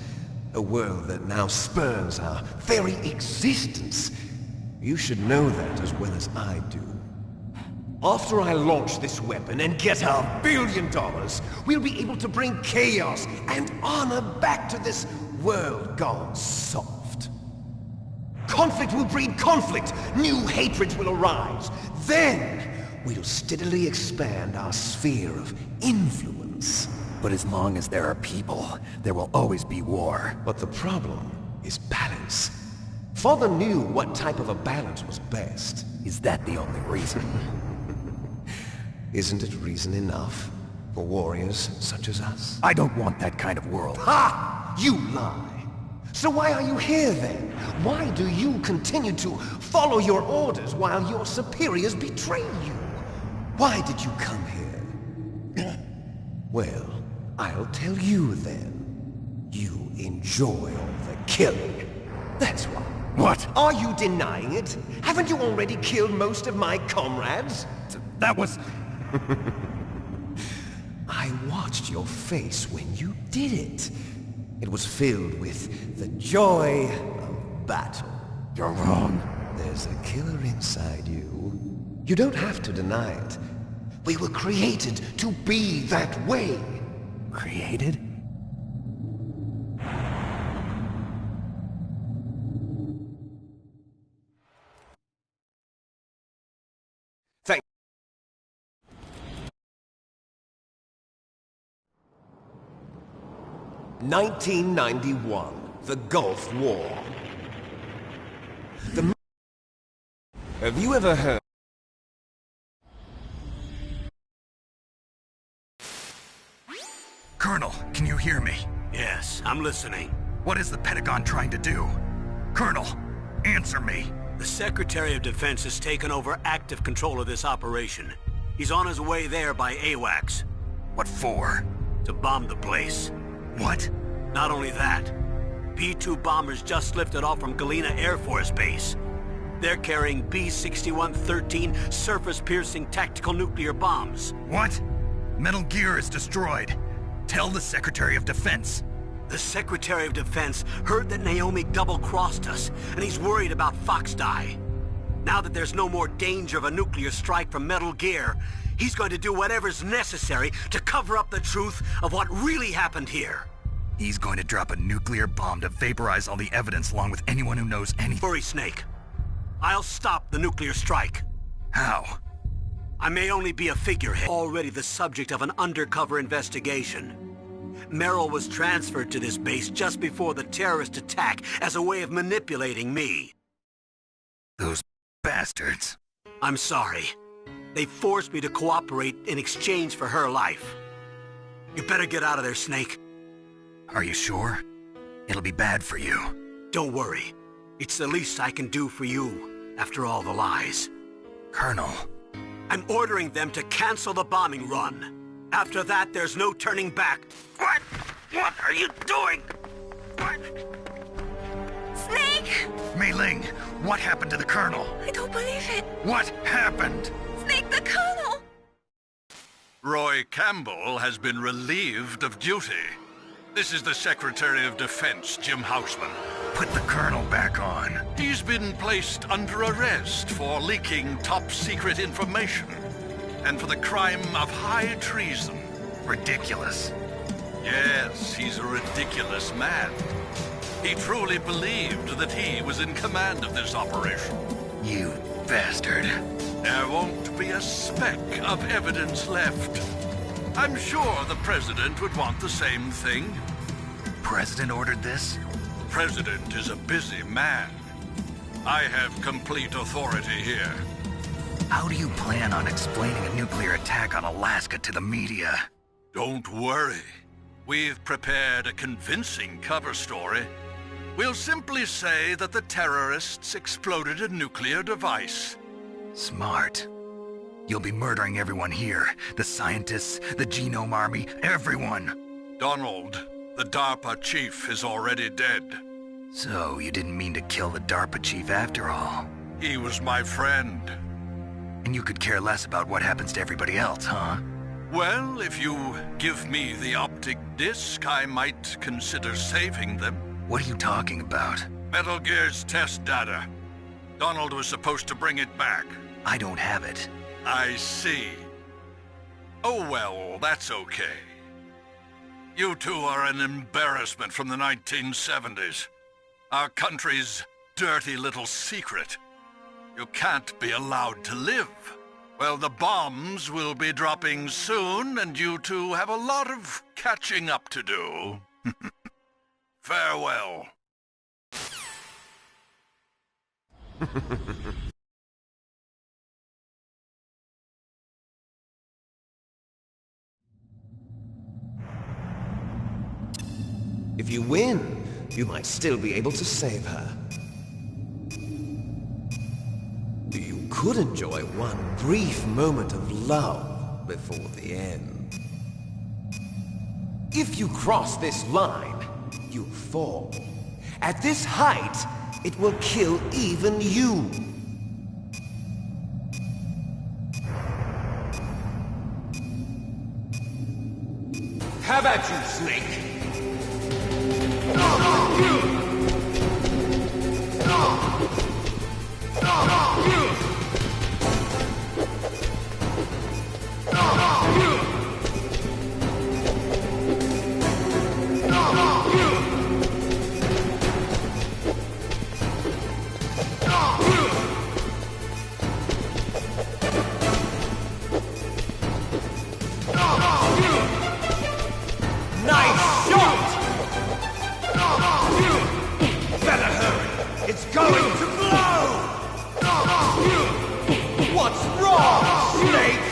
A world that now spurns our very existence. You should know that as well as I do. After I launch this weapon and get our $1 billion, we'll be able to bring chaos and honor back to this world gone soft. Conflict will breed conflict. New hatreds will arise. Then, we'll steadily expand our sphere of influence. But as long as there are people, there will always be war. But the problem is balance. Father knew what type of a balance was best. Is that the only reason? Isn't it reason enough for warriors such as us? I don't want that kind of world. Ha! You lie! So why are you here then? Why do you continue to follow your orders while your superiors betray you? Why did you come here? Well, I'll tell you then. You enjoy all the killing. That's why. What? Are you denying it? Haven't you already killed most of my comrades? That was... I watched your face when you did it. It was filled with the joy of battle. You're wrong. There's a killer inside you. You don't have to deny it. We were created to be that way. Created? Thank 1991, the Gulf War. Have you ever heard? Colonel, can you hear me? Yes, I'm listening. What is the Pentagon trying to do? Colonel, answer me. The Secretary of Defense has taken over active control of this operation. He's on his way there by AWACS. What for? To bomb the place. What? Not only that, P-2 bombers just lifted off from Galena Air Force Base. They're carrying B-6113 surface-piercing tactical nuclear bombs. What? Metal Gear is destroyed. Tell the Secretary of Defense. The Secretary of Defense heard that Naomi double-crossed us, and he's worried about Foxdie. Now that there's no more danger of a nuclear strike from Metal Gear, he's going to do whatever's necessary to cover up the truth of what really happened here. He's going to drop a nuclear bomb to vaporize all the evidence along with anyone who knows anything. Worry, Snake. I'll stop the nuclear strike. How? I may only be a figurehead, already the subject of an undercover investigation. Merrill was transferred to this base just before the terrorist attack as a way of manipulating me. Those bastards. I'm sorry. They forced me to cooperate in exchange for her life. You better get out of there, Snake. Are you sure? It'll be bad for you. Don't worry. It's the least I can do for you, after all the lies. Colonel. I'm ordering them to cancel the bombing run. After that, there's no turning back. What? What are you doing? What? Snake! Mei Ling, what happened to the Colonel? I don't believe it. What happened? Snake, the Colonel! Roy Campbell has been relieved of duty. This is the Secretary of Defense, Jim Houseman. Put the Colonel back on. He's been placed under arrest for leaking top-secret information and for the crime of high treason. Ridiculous. Yes, he's a ridiculous man. He truly believed that he was in command of this operation. You bastard. There won't be a speck of evidence left. I'm sure the President would want the same thing. President ordered this? The President is a busy man. I have complete authority here. How do you plan on explaining a nuclear attack on Alaska to the media? Don't worry. We've prepared a convincing cover story. We'll simply say that the terrorists exploded a nuclear device. Smart. You'll be murdering everyone here. The scientists, the Genome Army, everyone. Donald, the DARPA chief, is already dead. So, you didn't mean to kill the DARPA chief after all? He was my friend. And you could care less about what happens to everybody else, huh? Well, if you give me the optic disc, I might consider saving them. What are you talking about? Metal Gear's test data. Donald was supposed to bring it back. I don't have it. I see. Oh well, that's okay. You two are an embarrassment from the 1970s. Our country's dirty little secret. You can't be allowed to live. Well, the bombs will be dropping soon, and you two have a lot of catching up to do. Farewell. If you win, you might still be able to save her. You could enjoy one brief moment of love before the end. If you cross this line, you fall. At this height, it will kill even you. How about you, Snake? Nice shot! Better hurry! It's going to blow! What's wrong, Snake?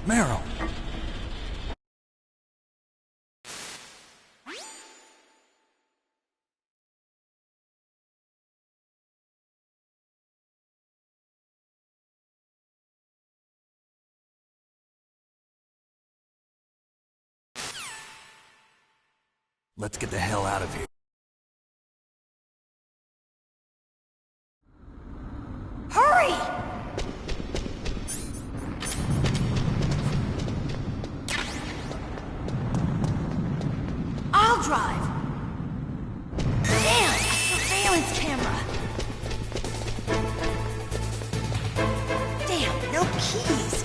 Meryl! Let's get the hell out of here. Hurry! I'll drive. Damn, a surveillance camera. Damn, no keys.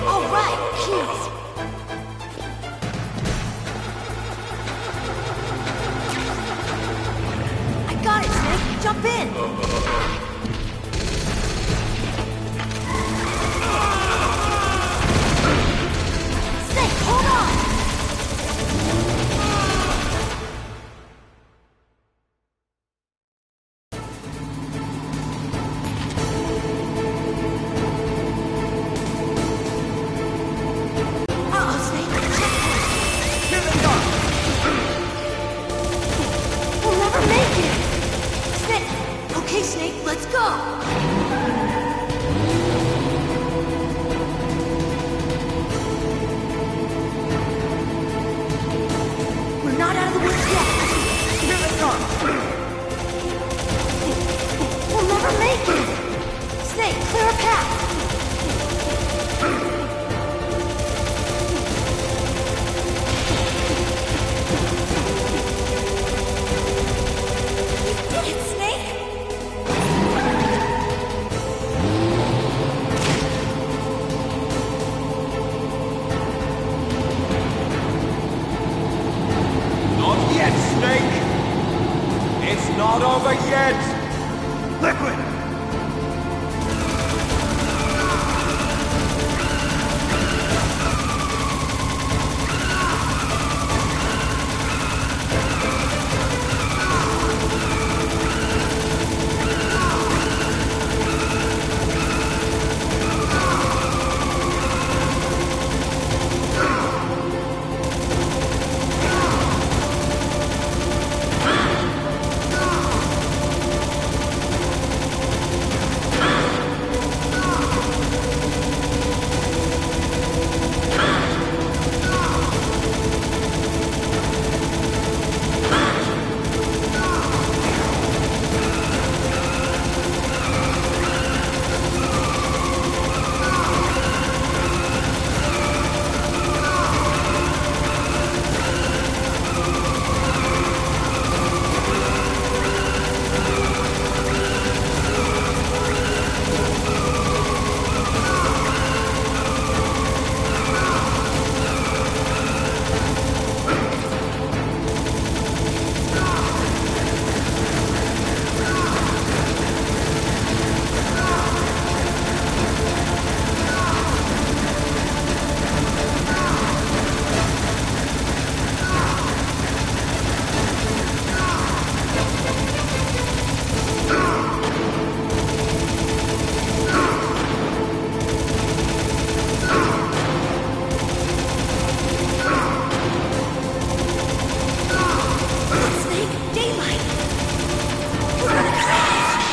All right, keys. I got it, Snake. Jump in. Snake, hold on. Uh-oh, Snake. Checkpoint. Here they come! We'll never make it! Snake! Okay, Snake, let's go! We're not out of the woods yet! Here they come! We'll never make it! Snake, clear a path! You did it, Snake! Not yet, Snake! It's not over yet! Liquid! Snake, daylight! We're gonna crash!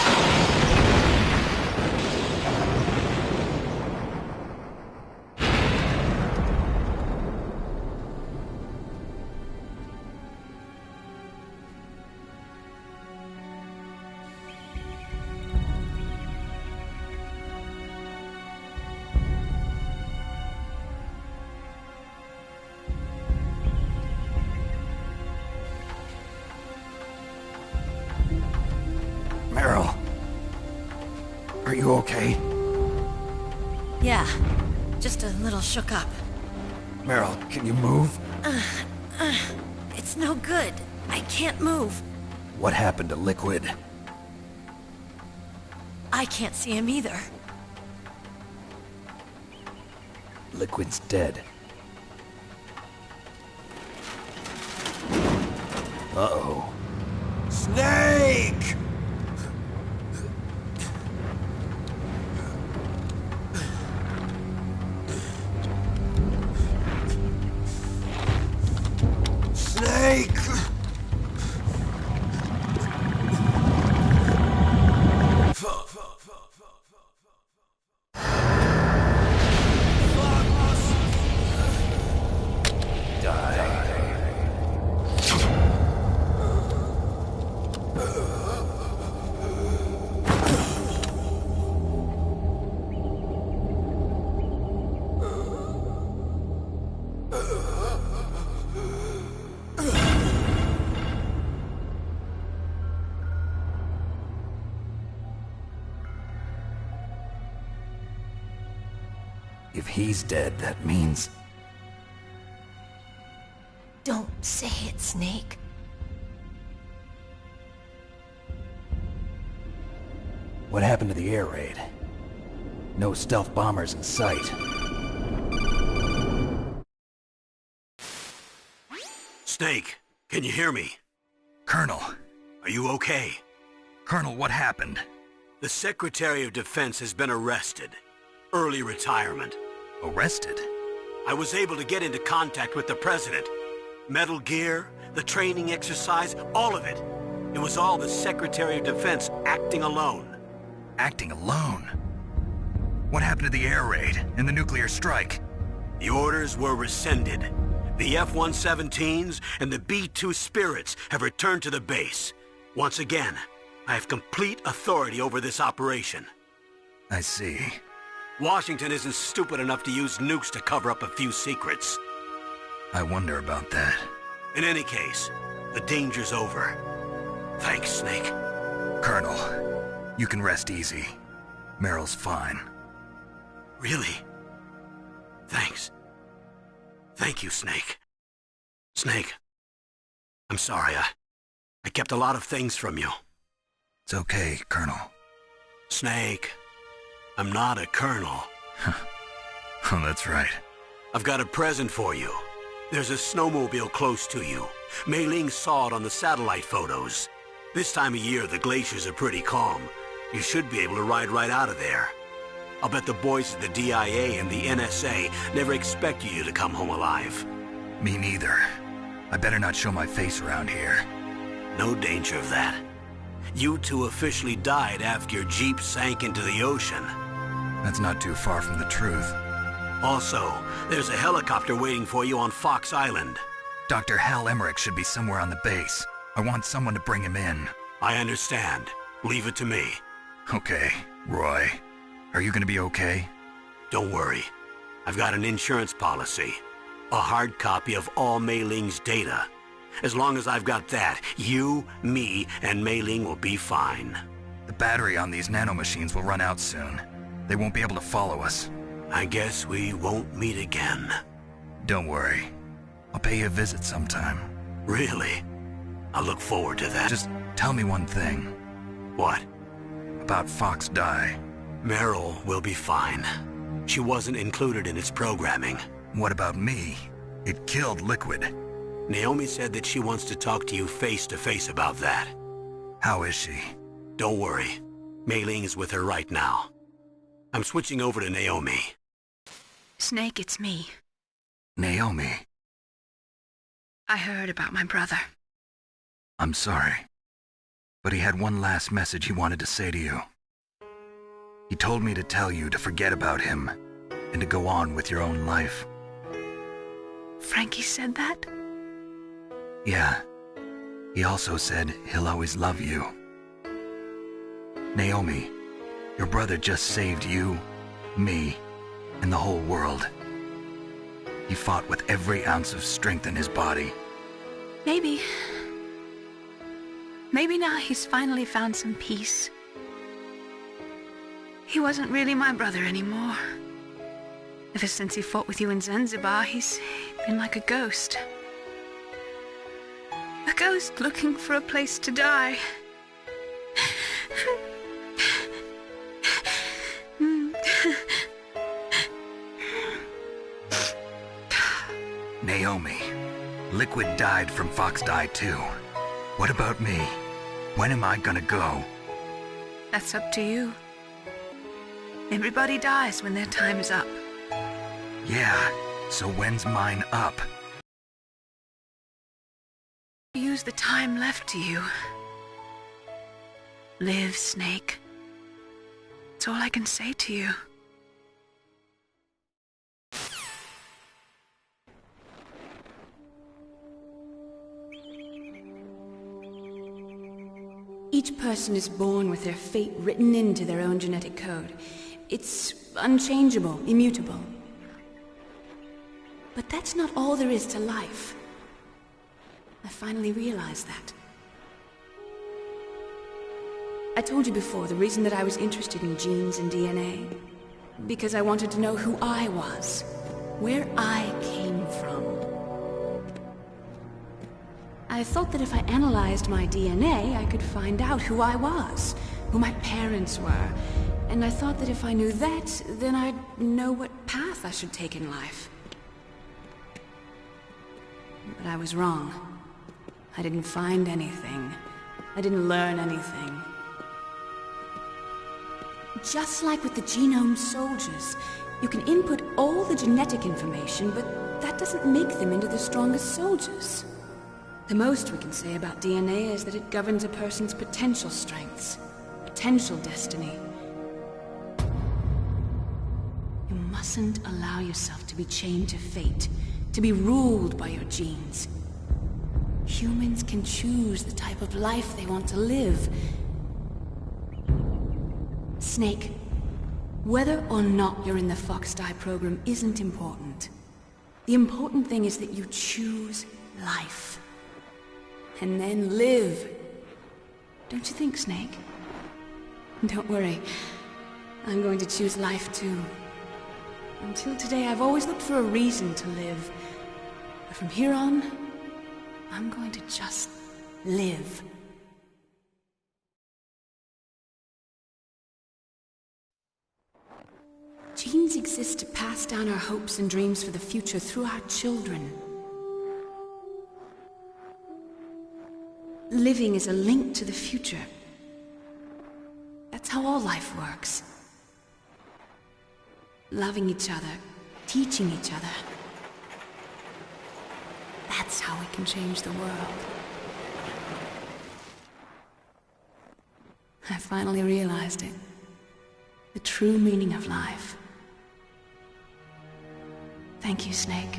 Meryl. Are you okay? Yeah, just a little shook up. Meryl, can you move? It's no good. I can't move. What happened to Liquid? I can't see him either. Liquid's dead. Uh-oh. Snake! If he's dead, that means... Don't say it, Snake. What happened to the air raid? No stealth bombers in sight. Snake, can you hear me? Colonel. Are you okay? Colonel, what happened? The Secretary of Defense has been arrested. Early retirement. Arrested? I was able to get into contact with the President. Metal Gear, the training exercise, all of it. It was all the Secretary of Defense acting alone. Acting alone? What happened to the air raid and the nuclear strike? The orders were rescinded. The F-117s and the B-2 Spirits have returned to the base. Once again, I have complete authority over this operation. I see. Washington isn't stupid enough to use nukes to cover up a few secrets. I wonder about that. In any case, the danger's over. Thanks, Snake. Colonel, you can rest easy. Meryl's fine. Really? Thanks. Thank you, Snake. Snake, I'm sorry, I kept a lot of things from you. It's okay, Colonel. Snake, I'm not a colonel. Oh, that's right. I've got a present for you. There's a snowmobile close to you. Mei Ling saw it on the satellite photos. This time of year, the glaciers are pretty calm. You should be able to ride right out of there. I'll bet the boys at the DIA and the NSA never expected you to come home alive. Me neither. I better not show my face around here. No danger of that. You two officially died after your Jeep sank into the ocean. That's not too far from the truth. Also, there's a helicopter waiting for you on Fox Island. Dr. Hal Emmerich should be somewhere on the base. I want someone to bring him in. I understand. Leave it to me. Okay, Roy. Are you gonna be okay? Don't worry. I've got an insurance policy. A hard copy of all Mei Ling's data. As long as I've got that, you, me, and Mei Ling will be fine. The battery on these nanomachines will run out soon. They won't be able to follow us. I guess we won't meet again. Don't worry. I'll pay you a visit sometime. Really? I look forward to that. Just tell me one thing. What? About Fox Die. Meryl will be fine. She wasn't included in its programming. What about me? It killed Liquid. Naomi said that she wants to talk to you face to face about that. How is she? Don't worry. Mei Ling is with her right now. I'm switching over to Naomi. Snake, it's me. Naomi. I heard about my brother. I'm sorry. But he had one last message he wanted to say to you. He told me to tell you to forget about him and to go on with your own life. Frankie said that? Yeah. He also said he'll always love you. Naomi, your brother just saved you, me, and the whole world. He fought with every ounce of strength in his body. Maybe. Maybe now he's finally found some peace. He wasn't really my brother anymore. Ever since he fought with you in Zanzibar, he's been like a ghost. A ghost looking for a place to die. Naomi, Liquid died from Fox Die too. What about me? When am I gonna go? That's up to you. Everybody dies when their time is up. Yeah, so when's mine up? Use the time left to you. Live, Snake. That's all I can say to you. Each person is born with their fate written into their own genetic code. It's unchangeable, immutable. But that's not all there is to life. I finally realized that. I told you before the reason that I was interested in genes and DNA. Because I wanted to know who I was, where I came from. I thought that if I analyzed my DNA, I could find out who I was, who my parents were, and I thought that if I knew that, then I'd know what path I should take in life. But I was wrong. I didn't find anything. I didn't learn anything. Just like with the genome soldiers, you can input all the genetic information, but that doesn't make them into the strongest soldiers. The most we can say about DNA is that it governs a person's potential strengths, potential destiny. You mustn't allow yourself to be chained to fate, to be ruled by your genes. Humans can choose the type of life they want to live. Snake, whether or not you're in the Fox-Die program isn't important. The important thing is that you choose life. And then live. Don't you think, Snake? Don't worry. I'm going to choose life too. Until today, I've always looked for a reason to live. But from here on, I'm going to just live. Genes exist to pass down our hopes and dreams for the future through our children. Living is a link to the future. That's how all life works. Loving each other, teaching each other. That's how we can change the world. I finally realized it. The true meaning of life. Thank you, Snake.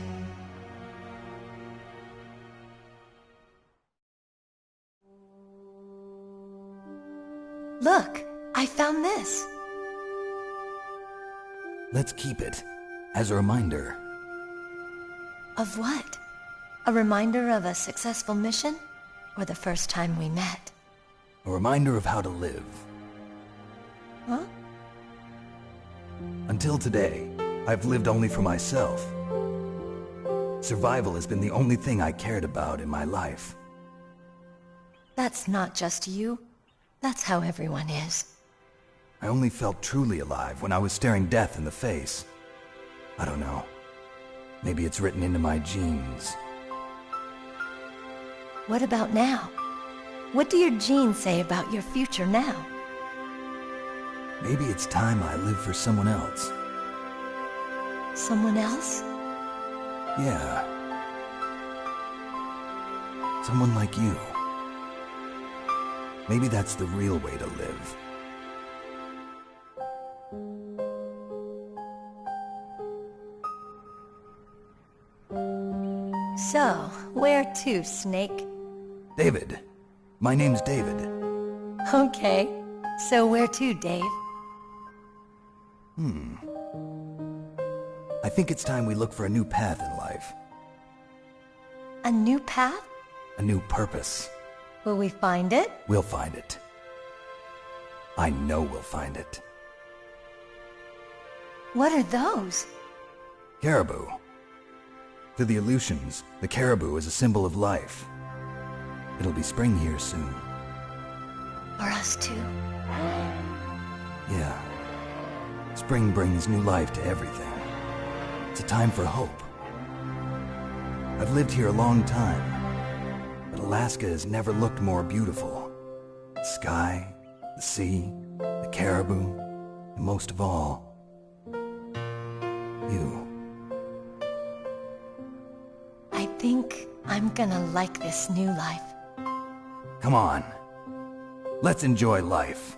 Look, I found this. Let's keep it as a reminder. Of what? A reminder of a successful mission? Or the first time we met? A reminder of how to live. Huh? Until today, I've lived only for myself. Survival has been the only thing I cared about in my life. That's not just you. That's how everyone is. I only felt truly alive when I was staring death in the face. I don't know. Maybe it's written into my genes. What about now? What do your genes say about your future now? Maybe it's time I live for someone else. Someone else? Yeah. Someone like you. Maybe that's the real way to live. So, where to, Snake? David. My name's David. Okay. So where to, Dave? I think it's time we look for a new path in life. A new path? A new purpose. Will we find it? We'll find it. I know we'll find it. What are those? Caribou. To the Aleutians, the caribou is a symbol of life. It'll be spring here soon. For us too? Yeah. Spring brings new life to everything. It's a time for hope. I've lived here a long time, but Alaska has never looked more beautiful. The sky, the sea, the caribou, and most of all, you. I think I'm gonna like this new life. Come on. Let's enjoy life.